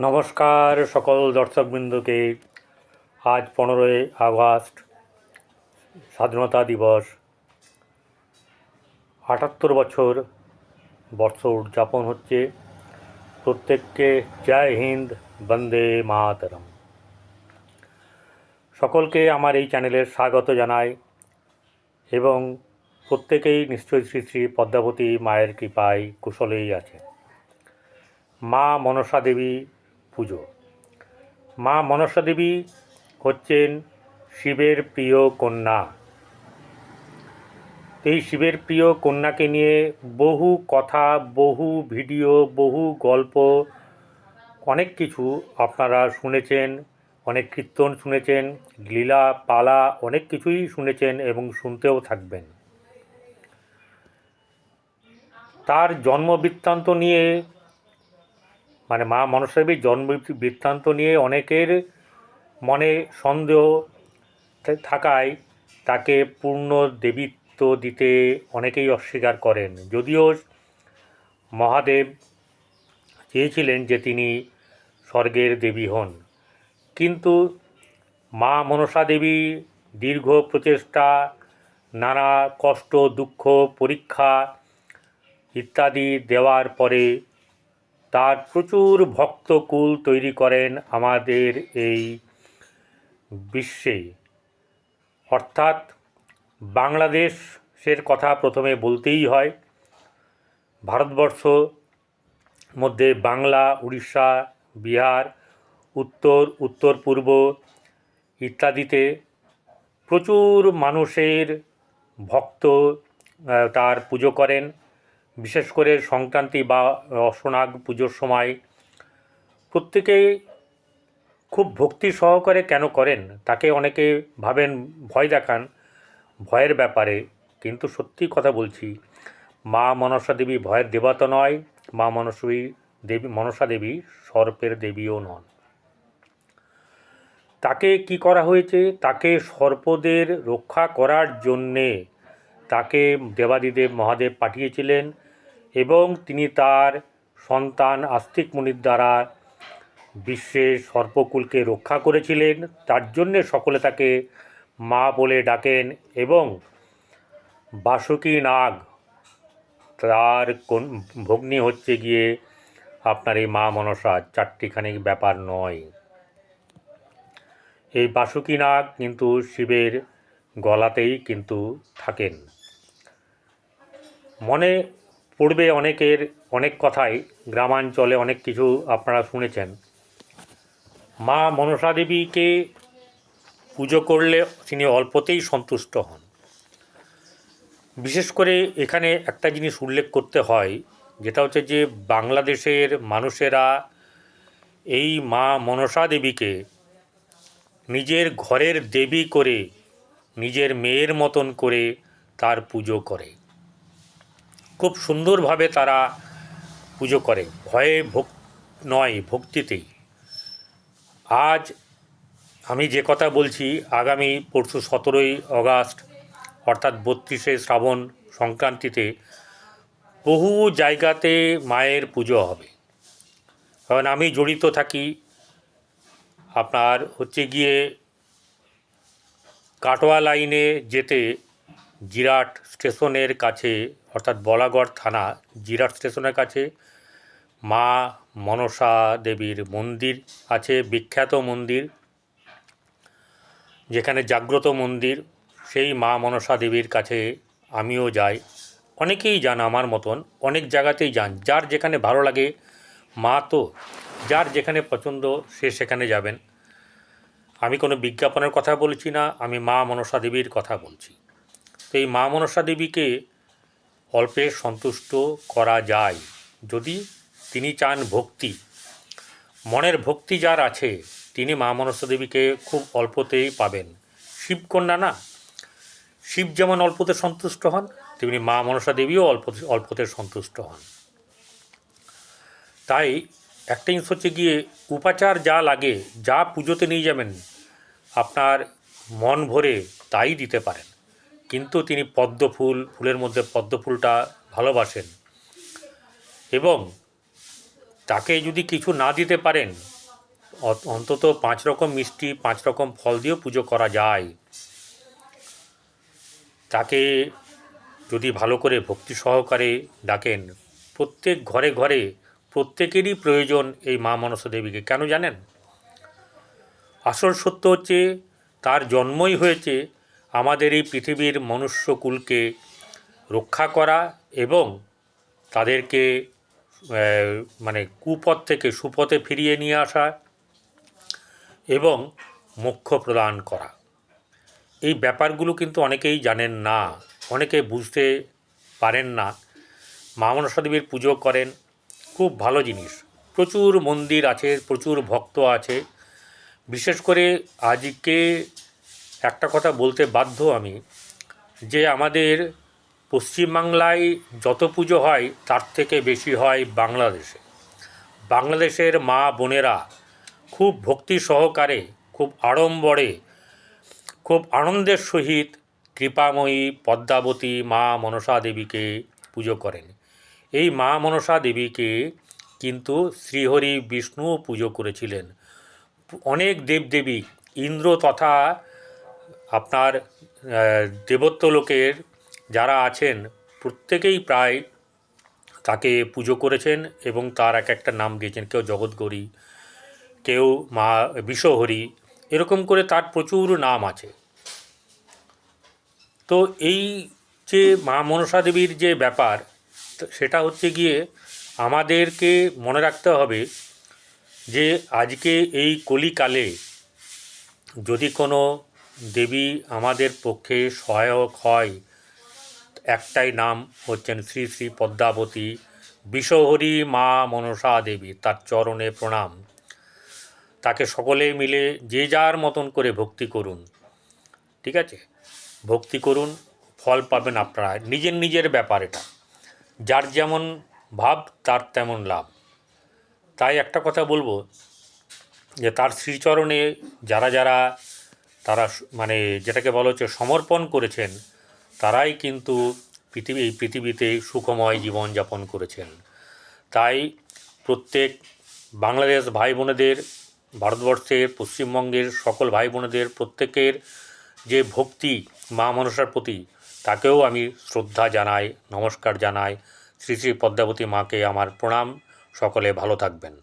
নমস্কার সকল দর্শকবৃন্দকে। আজ 15ই আগস্ট, স্বাধীনতা দিবস। 78 বছর বর্ষ উদযাপন হচ্ছে। প্রত্যেককে জয় হিন্দ, বন্দে মাতরম। সকলকে আমার এই চ্যানেলে স্বাগত জানাই এবং প্রত্যেকেই নিশ্চয়ই শ্রী শ্রী পদ্মাবতী মায়ের কৃপায় কুশলেই আছে। মা মনসা দেবী পুজো। মা মনসা দেবী হচ্ছেন শিবের প্রিয় কন্যা। এই শিবের প্রিয় কন্যাকে নিয়ে বহু কথা, বহু ভিডিও, বহু গল্প, অনেক কিছু আপনারা শুনেছেন, অনেক কীর্তন শুনেছেন, লীলা পালা অনেক কিছুই শুনেছেন এবং শুনতেও থাকবেন। তার জন্ম বৃত্তান্ত নিয়ে, মানে মা মনসা দেবীর জন্ম বৃত্তান্ত নিয়ে অনেকের মনে সন্দেহ থাকায় তাকে পূর্ণ দেবীত্ব দিতে অনেকেই অস্বীকার করেন। যদিও মহাদেব চেয়েছিলেন যে তিনি স্বর্গের দেবী হন, কিন্তু মা মনসা দেবী দীর্ঘ প্রচেষ্টা, নানা কষ্ট, দুঃখ, পরীক্ষা ইত্যাদি দেওয়ার পরে তার প্রচুর ভক্তকুল তৈরি করেন আমাদের এই বিশ্বে। অর্থাৎ বাংলাদেশের কথা প্রথমে বলতেই হয়। ভারতবর্ষ মধ্যে বাংলা, উড়িষ্যা, বিহার, উত্তর পূর্ব ইত্যাদিতে প্রচুর মানুষের ভক্ত তার পুজো করেন। বিশেষ করে সংক্রান্তি বা অশ্বনাগ পুজোর সময় প্রত্যেকেই খুব ভক্তি সহকারে কেন করেন, তাকে অনেকে ভাবেন ভয় দেখান, ভয়ের ব্যাপারে। কিন্তু সত্যি কথা বলছি, মা মনসা দেবী ভয়ের দেবতা নয়। মা মনসা দেবী সর্পের দেবীও নন। তাকে কি করা হয়েছে? তাকে সর্পদের রক্ষা করার জন্যে তাকে দেবাদিদেব মহাদেব পাঠিয়েছিলেন এবং তিনি তার সন্তান আস্তিক মুনির দ্বারা বিশ্বের সর্পকুলকে রক্ষা করেছিলেন। তার জন্যে সকলে তাকে মা বলে ডাকেন এবং বাসুকী নাগ তার ভগ্নী হচ্ছে গিয়ে আপনার এই মা মনসা। চারটিখানি ব্যাপার নয়। এই বাসুকী নাগ কিন্তু শিবের গলাতেই কিন্তু থাকেন। মনে পড়বে অনেকের অনেক কথাই, গ্রামাঞ্চলে অনেক কিছু আপনারা শুনেছেন। মা মনসা দেবীকে পুজো করলে তিনি অল্পতেই সন্তুষ্ট হন। বিশেষ করে এখানে একটা জিনিস উল্লেখ করতে হয়, যেটা হচ্ছে যে বাংলাদেশের মানুষেরা এই মা মনসা দেবীকে নিজের ঘরের দেবী করে, নিজের মেয়ের মতন করে তার পুজো করে। খুব সুন্দরভাবে তারা পুজো করে, ভয়ে নয়, ভক্তিতেই। আজ আমি যে কথা বলছি, আগামী পরশু 17ই আগস্ট অর্থাৎ 32শে শ্রাবণ সংক্রান্তিতে বহু জায়গাতে মায়ের পুজো হবে। কারণ আমি জড়িত থাকি আপনার হচ্ছে গিয়ে কাটোয়া লাইনে যেতে জিরাট স্টেশনের কাছে, অর্থাৎ বলাগড় থানা জিরাট স্টেশনের কাছে মা মনসা দেবীর মন্দির আছে, বিখ্যাত মন্দির, যেখানে জাগ্রত মন্দির। সেই মা মনসা দেবীর কাছে আমিও যাই। অনেকেই যান আমার মতন, অনেক জায়গাতেই যান। যার যেখানে ভালো লাগে, মা তো যার যেখানে পছন্দ সে সেখানে যাবেন। আমি কোনো বিজ্ঞাপনের কথা বলছি না, আমি মা মনসা দেবীর কথা বলছি। তো এই মা মনসা দেবীকে অল্পে সন্তুষ্ট করা যায় যদি তিনি চান ভক্তি। মনের ভক্তি যার আছে তিনি মা মনসা দেবীকে খুব অল্পতেই পাবেন। শিবকন্যা না, শিব যেমন অল্পতে সন্তুষ্ট হন, তেমনি মা মনসা দেবীও অল্পতে সন্তুষ্ট হন। তাই একটা জিনিস হচ্ছে গিয়ে উপাচার যা লাগে, যা পুজোতে নিয়ে যাবেন আপনার মন ভরে তাই দিতে পারেন। কিন্তু তিনি পদ্মফুল, ফুলের মধ্যে পদ্মফুলটা ভালোবাসেন এবং তাকে যদি কিছু না দিতে পারেন অন্তত 5 রকম মিষ্টি 5 রকম ফল দিয়েও পুজো করা যায়। তাকে যদি ভালো করে ভক্তি সহকারে ডাকেন, প্রত্যেক ঘরে ঘরে প্রত্যেকেরই প্রয়োজন এই মা মনসা দেবীকে। কেন জানেন? আসল সত্য হচ্ছে তার জন্মই হয়েছে আমাদের এই পৃথিবীর মনুষ্যকুলকে রক্ষা করা এবং তাদেরকে মানে কুপথ থেকে সুপথে ফিরিয়ে নিয়ে আসা এবং মোক্ষ প্রদান করা। এই ব্যাপারগুলো কিন্তু অনেকেই জানেন না, অনেকে বুঝতে পারেন না। মা মনসা দেবীর পুজো করেন, খুব ভালো জিনিস। প্রচুর মন্দির আছে, প্রচুর ভক্ত আছে। বিশেষ করে আজকে একটা কথা বলতে বাধ্য আমি, যে আমাদের পশ্চিমবাংলায় যত পুজো হয় তার থেকে বেশি হয় বাংলাদেশে। বাংলাদেশের মা বোনেরা খুব ভক্তি সহকারে, খুব আড়ম্বরে, খুব আনন্দের সহিত কৃপাময়ী পদ্মাবতী মা মনসা দেবীকে পুজো করেন। এই মা মনসা দেবীকে কিন্তু শ্রীহরি বিষ্ণুও পুজো করেছিলেন। অনেক দেবদেবী, ইন্দ্র তথা আপনার দেবত্ব লোকের যারা আছেন প্রত্যেকেই প্রায় তাকে পুজো করেছেন এবং তার এক একটা নাম দিয়েছেন। কেউ জগৎগৌরী, কেউ মা বিশ্বহরি, এরকম করে তার প্রচুর নাম আছে। তো এই যে মা মনসা দেবীর যে ব্যাপার, সেটা হচ্ছে গিয়ে আমাদেরকে মনে রাখতে হবে যে আজকে এই কলিকালে যদি কোনো দেবী আমাদের পক্ষে সহায়ক হয়, একটাই নাম হচ্ছেন শ্রী শ্রী পদ্মাবতী বিশ্বহরি মা মনসা দেবী। তার চরণে প্রণাম। তাকে সকলে মিলে যে যার মতন করে ভক্তি করুন, ঠিক আছে? ভক্তি করুন, ফল পাবেন আপনারা। নিজের নিজের ব্যাপার এটা, যার যেমন ভাব তার তেমন লাভ। তাই একটা কথা বলবো যে তার শ্রীচরণে যারা যারা তারা মানে যেটাকে বলা হচ্ছে সমর্পণ করেছেন, তারাই কিন্তু এই পৃথিবীতে সুখময় জীবনযাপন করেছেন। তাই প্রত্যেক বাংলাদেশ ভাই বোনেদের, ভারতবর্ষের পশ্চিমবঙ্গের সকল ভাই বোনেদের প্রত্যেকের যে ভক্তি মা মনসার প্রতি, তাকেও আমি শ্রদ্ধা জানাই, নমস্কার জানাই। শ্রী শ্রী পদ্মাবতী মাকে আমার প্রণাম। সকলে ভালো থাকবেন।